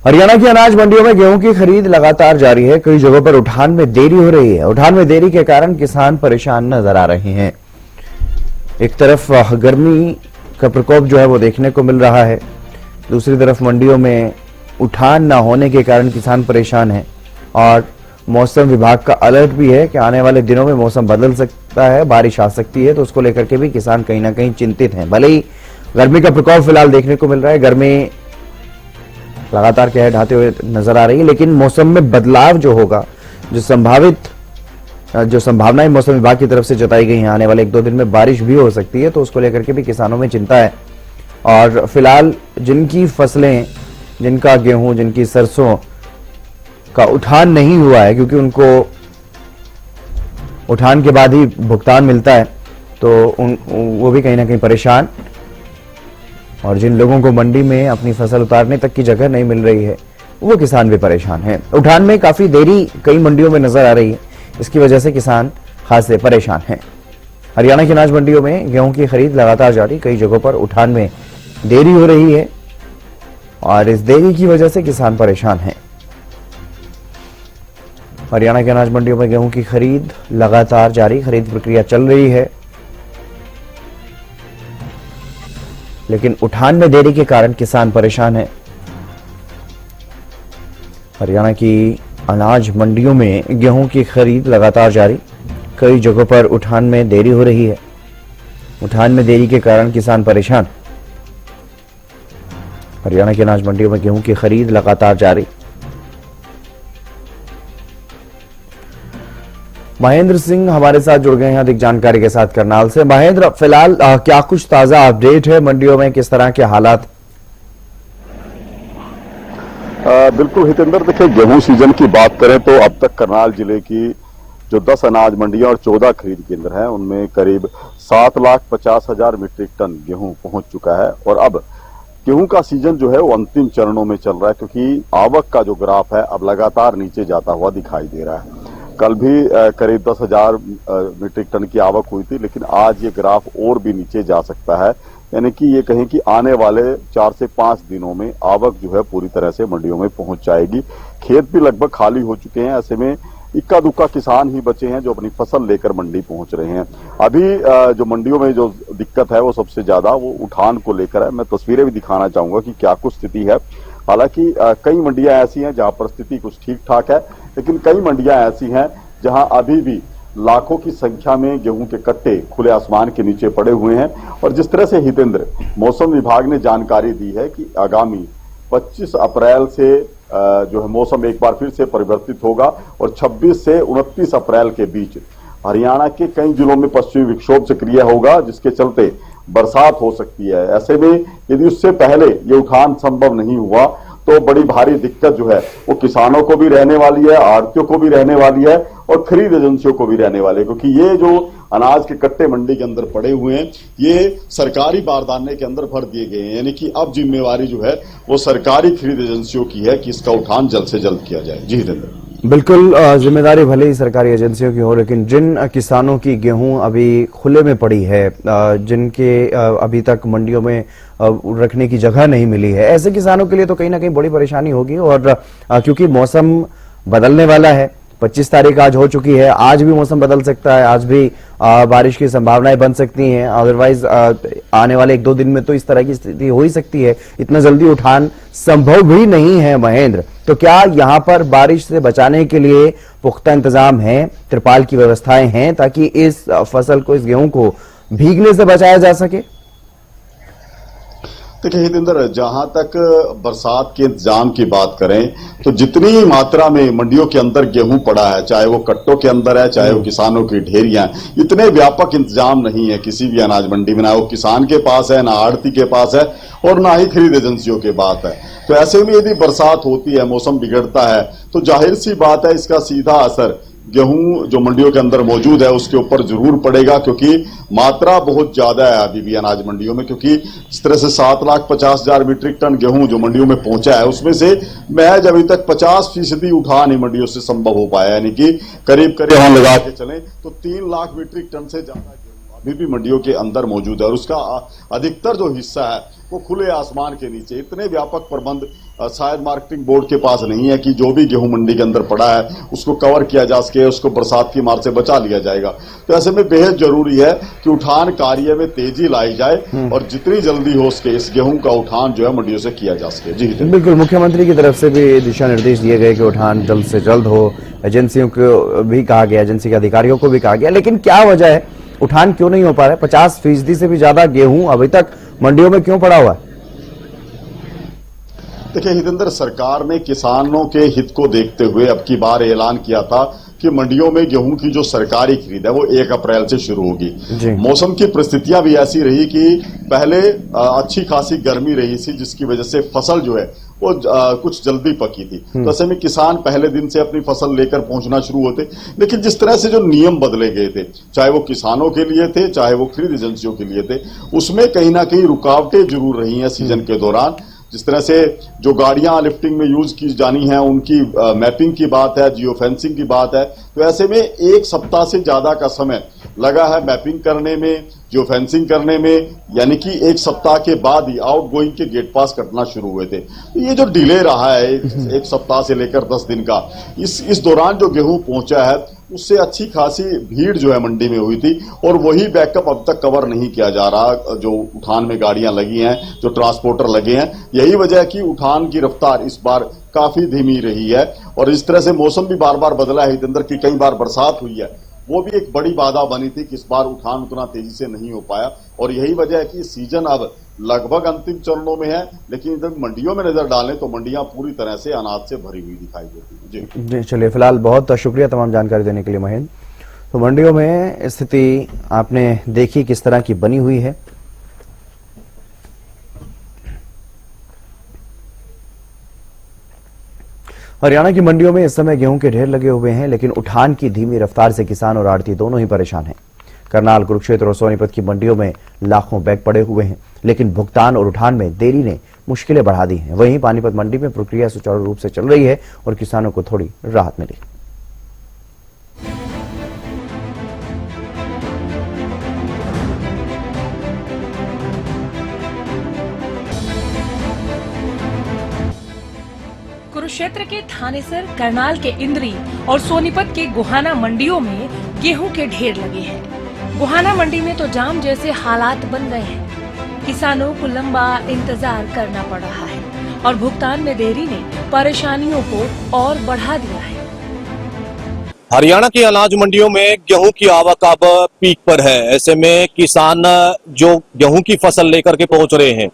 हरियाणा की अनाज मंडियों में गेहूं की खरीद लगातार जारी है। कई जगहों पर उठान में देरी हो रही है। उठान में देरी के कारण किसान परेशान नजर आ रहे हैं। एक तरफ गर्मी का प्रकोप जो है वो देखने को मिल रहा है, दूसरी तरफ मंडियों में उठान न होने के कारण किसान परेशान है। और मौसम विभाग का अलर्ट भी है कि आने वाले दिनों में मौसम बदल सकता है, बारिश आ सकती है, तो उसको लेकर के भी किसान कहीं ना कहीं चिंतित हैं। भले ही गर्मी का प्रकोप फिलहाल देखने को मिल रहा है, गर्मी लगातार कहर ढाते हुए नजर आ रही है, लेकिन मौसम में बदलाव जो होगा, जो संभावनाएं मौसम विभाग की तरफ से जताई गई हैं, आने वाले 1-2 दिन में बारिश भी हो सकती है, तो उसको लेकर के भी किसानों में चिंता है। और फिलहाल जिनकी फसलें, जिनका गेहूं, जिनकी सरसों का उठान नहीं हुआ है, क्योंकि उनको उठान के बाद ही भुगतान मिलता है, तो वो भी कहीं ना कहीं परेशान। और जिन लोगों को मंडी में अपनी फसल उतारने तक की जगह नहीं मिल रही है, वो किसान भी परेशान हैं। उठान में काफी देरी कई मंडियों में नजर आ रही है, इसकी वजह से किसान खासे परेशान हैं। हरियाणा की अनाज मंडियों में गेहूं की खरीद लगातार जारी, कई जगहों पर उठान में देरी हो रही है और इस देरी की वजह से किसान परेशान हैं। हरियाणा की अनाज मंडियों में गेहूं की खरीद लगातार जारी, खरीद प्रक्रिया चल रही है, लेकिन उठान में देरी के कारण किसान परेशान है। हरियाणा की अनाज मंडियों में गेहूं की खरीद लगातार जारी, कई जगहों पर उठान में देरी हो रही है। उठान में देरी के कारण किसान परेशान। हरियाणा की अनाज मंडियों में गेहूं की खरीद लगातार जारी। महेंद्र सिंह हमारे साथ जुड़ गए हैं अधिक जानकारी के साथ करनाल से। महेंद्र, फिलहाल क्या कुछ ताजा अपडेट है मंडियों में, किस तरह के हालात? बिल्कुल हितेंद्र, देखिए गेहूं सीजन की बात करें तो अब तक करनाल जिले की जो 10 अनाज मंडियां और 14 खरीद केंद्र हैं, उनमें करीब 7,50,000 मीट्रिक टन गेहूं पहुंच चुका है। और अब गेहूं का सीजन जो है वो अंतिम चरणों में चल रहा है, क्योंकि आवक का जो ग्राफ है अब लगातार नीचे जाता हुआ दिखाई दे रहा है। कल भी करीब 10,000 मीट्रिक टन की आवक हुई थी, लेकिन आज ये ग्राफ और भी नीचे जा सकता है। यानी कि ये कहें कि आने वाले 4 से 5 दिनों में आवक जो है पूरी तरह से मंडियों में पहुंच जाएगी। खेत भी लगभग खाली हो चुके हैं, ऐसे में इक्का दुक्का किसान ही बचे हैं जो अपनी फसल लेकर मंडी पहुंच रहे हैं। अभी जो मंडियों में जो दिक्कत है वो सबसे ज्यादा वो उठान को लेकर है। मैं तस्वीरें भी दिखाना चाहूंगा कि क्या कुछ स्थिति है। हालांकि कई मंडियां ऐसी हैं जहां परिस्थिति कुछ ठीक ठाक है, लेकिन कई मंडियां ऐसी हैं जहां अभी भी लाखों की संख्या में गेहूं के कट्टे खुले आसमान के नीचे पड़े हुए हैं। और जिस तरह से हितेंद्र मौसम विभाग ने जानकारी दी है कि आगामी 25 अप्रैल से जो है मौसम एक बार फिर से परिवर्तित होगा और 26 से 29 अप्रैल के बीच हरियाणा के कई जिलों में पश्चिमी विक्षोभ सक्रिय होगा, जिसके चलते बरसात हो सकती है। ऐसे में यदि उससे पहले ये उठान संभव नहीं हुआ तो बड़ी भारी दिक्कत जो है वो किसानों को भी रहने वाली है, आढ़तियों को भी रहने वाली है और खरीद एजेंसियों को भी रहने वाली है, क्योंकि ये जो अनाज के कट्टे मंडी के अंदर पड़े हुए हैं ये सरकारी बारदाने के अंदर भर दिए गए हैं। यानी कि अब जिम्मेवारी जो है वो सरकारी खरीद एजेंसियों की है कि इसका उठान जल्द से जल्द किया जाए। जी हितेंद्र, बिल्कुल, जिम्मेदारी भले ही सरकारी एजेंसियों की हो, लेकिन जिन किसानों की गेहूं अभी खुले में पड़ी है, जिनके अभी तक मंडियों में रखने की जगह नहीं मिली है, ऐसे किसानों के लिए तो कहीं ना कहीं बड़ी परेशानी होगी। और क्योंकि मौसम बदलने वाला है, 25 तारीख आज हो चुकी है, आज भी मौसम बदल सकता है, आज भी बारिश की संभावनाएं बन सकती हैं। अदरवाइज आने वाले 1-2 दिन में तो इस तरह की स्थिति हो ही सकती है। इतना जल्दी उठान संभव भी नहीं है। महेंद्र, तो क्या यहाँ पर बारिश से बचाने के लिए पुख्ता इंतजाम है, त्रिपाल की व्यवस्थाएं हैं, ताकि इस फसल को, इस गेहूं को भीगने से बचाया जा सके? देखिए हितेंद्र, जहां तक बरसात के इंतजाम की बात करें तो जितनी मात्रा में मंडियों के अंदर गेहूं पड़ा है, चाहे वो कट्टों के अंदर है, चाहे वो किसानों की ढेरियां, इतने व्यापक इंतजाम नहीं है किसी भी अनाज मंडी में। ना वो किसान के पास है, ना आढ़ती के पास है और ना ही खरीद एजेंसियों के पास है। तो ऐसे में यदि बरसात होती है, मौसम बिगड़ता है, तो जाहिर सी बात है इसका सीधा असर गेहूं जो मंडियों के अंदर मौजूद है उसके ऊपर जरूर पड़ेगा, क्योंकि मात्रा बहुत ज्यादा है अभी भी अनाज मंडियों में। क्योंकि इस तरह से 7,50,000 मीट्रिक टन गेहूं जो मंडियों में पहुंचा है, उसमें से महज अभी तक 50% उठान ही मंडियों से संभव हो पाया। यानी कि करीब करीब हम लगा के चलें तो 3 लाख मीट्रिक टन से ज्यादा अभी भी मंडियों के अंदर मौजूद है। और उसका अधिकतर जो हिस्सा है वो खुले आसमान के नीचे। इतने व्यापक प्रबंध शायद मार्केटिंग बोर्ड के पास नहीं है कि जो भी गेहूं मंडी के अंदर पड़ा है उसको कवर किया जा सके, उसको बरसात की मार से बचा लिया जाएगा। तो ऐसे में बेहद जरूरी है कि उठान कार्य में तेजी लाई जाए और जितनी जल्दी हो सके इस गेहूं का उठान जो है मंडियों से किया जा सके। जी बिल्कुल, मुख्यमंत्री की तरफ से भी दिशा निर्देश दिए गए कि उठान जल्द से जल्द हो, एजेंसियों को भी कहा गया, एजेंसी के अधिकारियों को भी कहा गया, लेकिन क्या वजह है, उठान क्यों नहीं हो पा रहा है? 50% से भी ज्यादा गेहूं अभी तक मंडियों में क्यों पड़ा हुआ है? देखिए हितेंद्र, सरकार ने किसानों के हित को देखते हुए अब की बार ऐलान किया था कि मंडियों में गेहूं की जो सरकारी खरीद है वो 1 अप्रैल से शुरू होगी। मौसम की परिस्थितियां भी ऐसी रही कि पहले अच्छी खासी गर्मी रही थी, जिसकी वजह से फसल जो है वो कुछ जल्दी पकी थी। तो ऐसे में किसान पहले दिन से अपनी फसल लेकर पहुंचना शुरू होते, लेकिन जिस तरह से जो नियम बदले गए थे, चाहे वो किसानों के लिए थे, चाहे वो खरीद एजेंसियों के लिए थे, उसमें कहीं ना कहीं रुकावटें जरूर रही हैं सीजन के दौरान। जिस तरह से जो गाड़ियां लिफ्टिंग में यूज की जानी है उनकी मैपिंग की बात है, जियो फेंसिंग की बात है, तो ऐसे में 1 सप्ताह से ज्यादा का समय लगा है मैपिंग करने में, जियो फेंसिंग करने में, यानी कि 1 सप्ताह के बाद ही आउट गोइंग के गेट पास कटना शुरू हुए थे। तो ये जो डिले रहा है 1 सप्ताह से लेकर 10 दिन का, इस दौरान जो गेहूं पहुंचा है उससे अच्छी खासी भीड़ जो है मंडी में हुई थी, और वही बैकअप अब तक कवर नहीं किया जा रहा। जो उठान में गाड़ियां लगी हैं, जो ट्रांसपोर्टर लगे हैं, यही वजह है कि उठान की रफ्तार इस बार काफी धीमी रही है। और इस तरह से मौसम भी बार बार बदला है हितेंद्र, की कई बार बरसात हुई है, वो भी एक बड़ी बाधा बनी थी कि इस बार उठान उतना तेजी से नहीं हो पाया। और यही वजह है कि सीजन अब लगभग अंतिम चरणों में है, लेकिन जब मंडियों में नजर डालें तो मंडियां पूरी तरह से अनाज से भरी हुई दिखाई देती हैं। जी चलिए, फिलहाल बहुत शुक्रिया तमाम जानकारी देने के लिए महेंद्र। तो मंडियों में स्थिति आपने देखी किस तरह की बनी हुई है। हरियाणा की मंडियों में इस समय गेहूं के ढेर लगे हुए हैं, लेकिन उठान की धीमी रफ्तार से किसान और आढ़ती दोनों ही परेशान हैं। करनाल, कुरुक्षेत्र और सोनीपत की मंडियों में लाखों बैग पड़े हुए हैं, लेकिन भुगतान और उठान में देरी ने मुश्किलें बढ़ा दी हैं। वहीं पानीपत मंडी में प्रक्रिया सुचारू रूप से चल रही है और किसानों को थोड़ी राहत मिली। कुरुक्षेत्र के थानेसर, करनाल के इंद्री और सोनीपत के गुहाना मंडियों में गेहूं के ढेर लगे हैं। गुहाना मंडी में तो जाम जैसे हालात बन गए हैं। किसानों को लंबा इंतजार करना पड़ रहा है और भुगतान में देरी ने परेशानियों को और बढ़ा दिया है। हरियाणा की अनाज मंडियों में गेहूं की आवक अब पीक पर है। ऐसे में किसान जो गेहूं की फसल लेकर के पहुंच रहे हैं,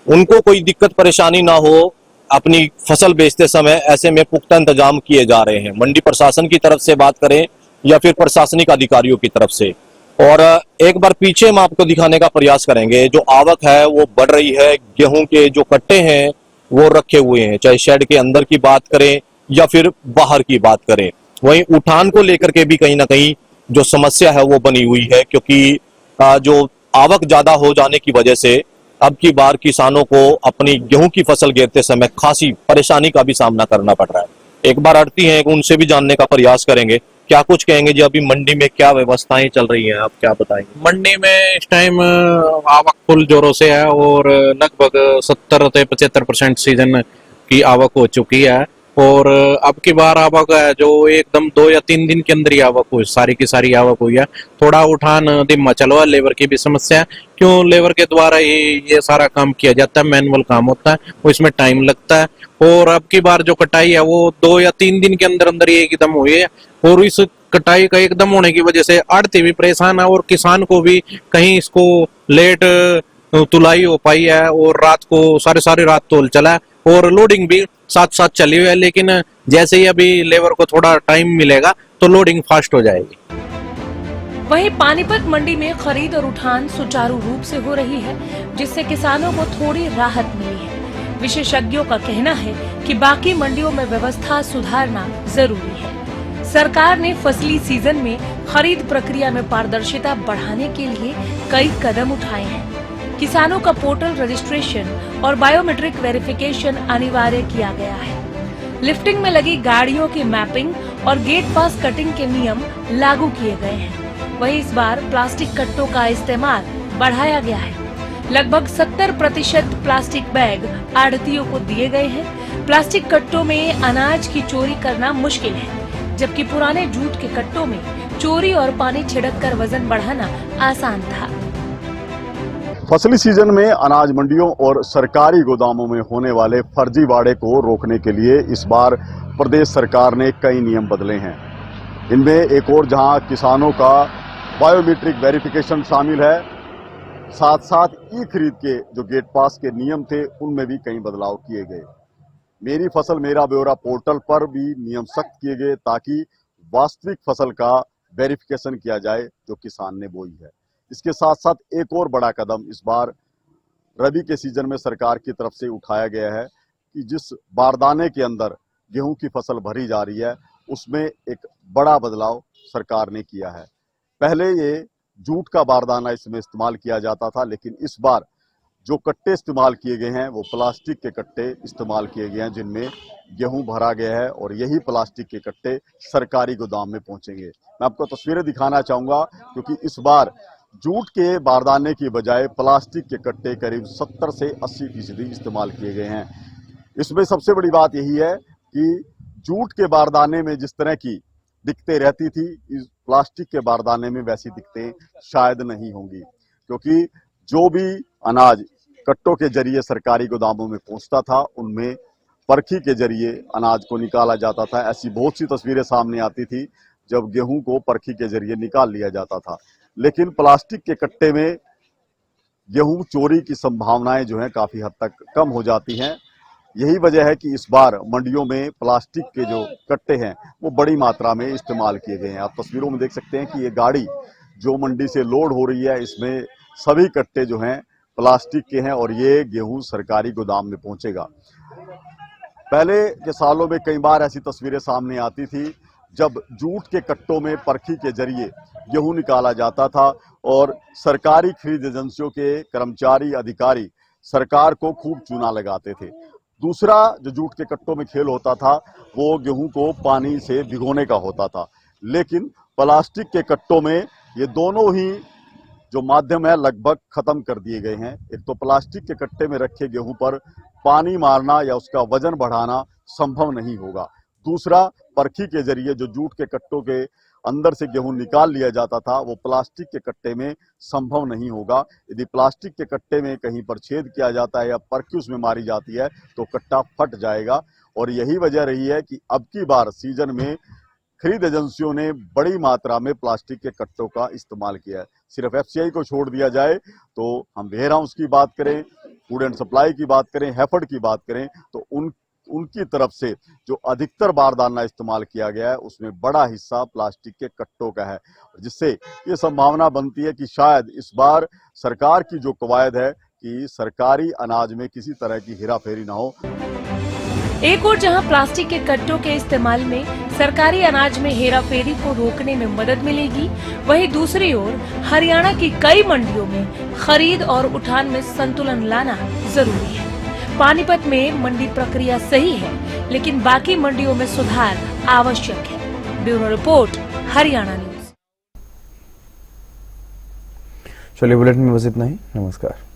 उनको कोई दिक्कत परेशानी ना हो अपनी फसल बेचते समय, ऐसे में पुख्ता इंतजाम किए जा रहे हैं। मंडी प्रशासन की तरफ से बात करें या फिर प्रशासनिक अधिकारियों की तरफ से। और एक बार पीछे हम आपको दिखाने का प्रयास करेंगे। जो आवक है वो बढ़ रही है। गेहूं के जो कट्टे हैं वो रखे हुए हैं, चाहे शेड के अंदर की बात करें या फिर बाहर की बात करें। वहीं उठान को लेकर के भी कहीं ना कहीं जो समस्या है वो बनी हुई है, क्योंकि जो आवक ज्यादा हो जाने की वजह से अब की बार किसानों को अपनी गेहूं की फसल गिरते समय खासी परेशानी का भी सामना करना पड़ रहा है। एक बार आड़ती हैं, उनसे भी जानने का प्रयास करेंगे क्या कुछ कहेंगे जी। अभी मंडी में क्या व्यवस्थाएं चल रही हैं, आप क्या बताएंगे? मंडी में इस टाइम आवक फुल जोरों से है और लगभग 70 से 75% सीजन की आवक हो चुकी है। और अब की बार आवक है जो एकदम 2 या 3 दिन के अंदर ही आवक हुई, सारी की सारी आवक हुई है। थोड़ा उठान धीमा चलो है, लेबर की भी समस्या है, क्यों लेबर के द्वारा ही ये सारा काम किया जाता है, मैनुअल काम होता है, वो इसमें टाइम लगता है। और अब की बार जो कटाई है वो 2 या 3 दिन के अंदर अंदर ही एकदम हुई है। और इस कटाई का एकदम होने की वजह से आड़ती भी परेशान है और किसान को भी कहीं इसको लेट तुलाई हो पाई है और रात को सारी रात तोल चला है और लोडिंग भी साथ साथ चली हुई है। लेकिन जैसे ही अभी लेबर को थोड़ा टाइम मिलेगा तो लोडिंग फास्ट हो जाएगी। वहीं पानीपत मंडी में खरीद और उठान सुचारू रूप से हो रही है, जिससे किसानों को थोड़ी राहत मिली है। विशेषज्ञों का कहना है कि बाकी मंडियों में व्यवस्था सुधारना जरूरी है। सरकार ने फसली सीजन में खरीद प्रक्रिया में पारदर्शिता बढ़ाने के लिए कई कदम उठाए हैं। किसानों का पोर्टल रजिस्ट्रेशन और बायोमेट्रिक वेरिफिकेशन अनिवार्य किया गया है। लिफ्टिंग में लगी गाड़ियों की मैपिंग और गेट पास कटिंग के नियम लागू किए गए हैं। वहीं इस बार प्लास्टिक कट्टों का इस्तेमाल बढ़ाया गया है। लगभग 70% प्लास्टिक बैग आढ़तियों को दिए गए हैं, प्लास्टिक कट्टों में अनाज की चोरी करना मुश्किल है, जबकि पुराने जूट के कट्टों में चोरी और पानी छिड़क कर वजन बढ़ाना आसान था। फसली सीजन में अनाज मंडियों और सरकारी गोदामों में होने वाले फर्जीवाड़े को रोकने के लिए इस बार प्रदेश सरकार ने कई नियम बदले हैं। इनमें एक और जहां किसानों का बायोमेट्रिक वेरिफिकेशन शामिल है, साथ साथ ई खरीद के जो गेट पास के नियम थे उनमें भी कई बदलाव किए गए। मेरी फसल मेरा ब्यौरा पोर्टल पर भी नियम सख्त किए गए ताकि वास्तविक फसल का वेरिफिकेशन किया जाए जो किसान ने बोई है। इसके साथ साथ एक और बड़ा कदम इस बार रबी के सीजन में सरकार की तरफ से उठाया गया है कि जिस बारदाने के अंदर गेहूं की फसल भरी जा रही है उसमें एक बड़ा बदलाव सरकार ने किया है। पहले ये जूट का बारदाना इसमें इस्तेमाल किया जाता था, लेकिन इस बार जो कट्टे इस्तेमाल किए गए हैं वो प्लास्टिक के कट्टे इस्तेमाल किए गए हैं जिनमें गेहूं भरा गया है और यही प्लास्टिक के कट्टे सरकारी गोदाम में पहुंचेंगे। मैं आपको तस्वीरें दिखाना चाहूंगा क्योंकि इस बार जूट के बारदाने की बजाय प्लास्टिक के कट्टे करीब 70 से 80% इस्तेमाल किए गए हैं। इसमें सबसे बड़ी बात यही है कि जूट के बारदाने में जिस तरह की दिक्कतें रहती थी, इस प्लास्टिक के बारदाने में वैसी दिक्कतें शायद नहीं होंगी, क्योंकि जो भी अनाज कट्टों के जरिए सरकारी गोदामों में पहुंचता था उनमें परखी के जरिए अनाज को निकाला जाता था। ऐसी बहुत सी तस्वीरें सामने आती थी जब गेहूं को परखी के जरिए निकाल लिया जाता था, लेकिन प्लास्टिक के कट्टे में गेहूं चोरी की संभावनाएं जो हैं काफी हद तक कम हो जाती हैं। यही वजह है कि इस बार मंडियों में प्लास्टिक के जो कट्टे हैं वो बड़ी मात्रा में इस्तेमाल किए गए हैं। आप तस्वीरों में देख सकते हैं कि ये गाड़ी जो मंडी से लोड हो रही है इसमें सभी कट्टे जो हैं प्लास्टिक के हैं और ये गेहूं सरकारी गोदाम में पहुंचेगा। पहले के सालों में कई बार ऐसी तस्वीरें सामने आती थी जब जूट के कट्टों में परखी के जरिए गेहूं निकाला जाता था और सरकारी खरीद एजेंसियों के कर्मचारी अधिकारी सरकार को खूब चूना लगाते थे। दूसरा जो जूट के कट्टों में खेल होता था वो गेहूं को पानी से भिगोने का होता था, लेकिन प्लास्टिक के कट्टों में ये दोनों ही जो माध्यम है लगभग खत्म कर दिए गए हैं। एक तो प्लास्टिक के कट्टे में रखे गेहूं पर पानी मारना या उसका वजन बढ़ाना संभव नहीं होगा। दूसरा, परखी के जरिए जो जूट के कट्टों के अंदर से गेहूं निकाल लिया जाता था वो प्लास्टिक के कट्टे में संभव नहीं होगा। यदि प्लास्टिक के कट्टे में कहीं पर छेद किया जाता है या परखी उसमें मारी जाती है तो कट्टा फट जाएगा। और यही वजह रही है कि अब की बार सीजन में खरीद एजेंसियों ने बड़ी मात्रा में प्लास्टिक के कट्टों का इस्तेमाल किया है। सिर्फ एफसीआई को छोड़ दिया जाए तो हम वेयर हाउस की बात करें, फूड एंड सप्लाई की बात करें, हैफेड की बात करें तो उनकी तरफ से जो अधिकतर बारदाना इस्तेमाल किया गया है उसमें बड़ा हिस्सा प्लास्टिक के कट्टों का है, जिससे ये संभावना बनती है कि शायद इस बार सरकार की जो कवायद है कि सरकारी अनाज में किसी तरह की हेराफेरी ना हो। एक और जहां प्लास्टिक के कट्टों के इस्तेमाल में सरकारी अनाज में हेराफेरी को रोकने में मदद मिलेगी, वहीं दूसरी ओर हरियाणा की कई मंडियों में खरीद और उठान में संतुलन लाना जरूरी है। पानीपत में मंडी प्रक्रिया सही है, लेकिन बाकी मंडियों में सुधार आवश्यक है। Bureau report, Haryana news. चलिए बुलेटिन में बस इतना ही। नमस्कार।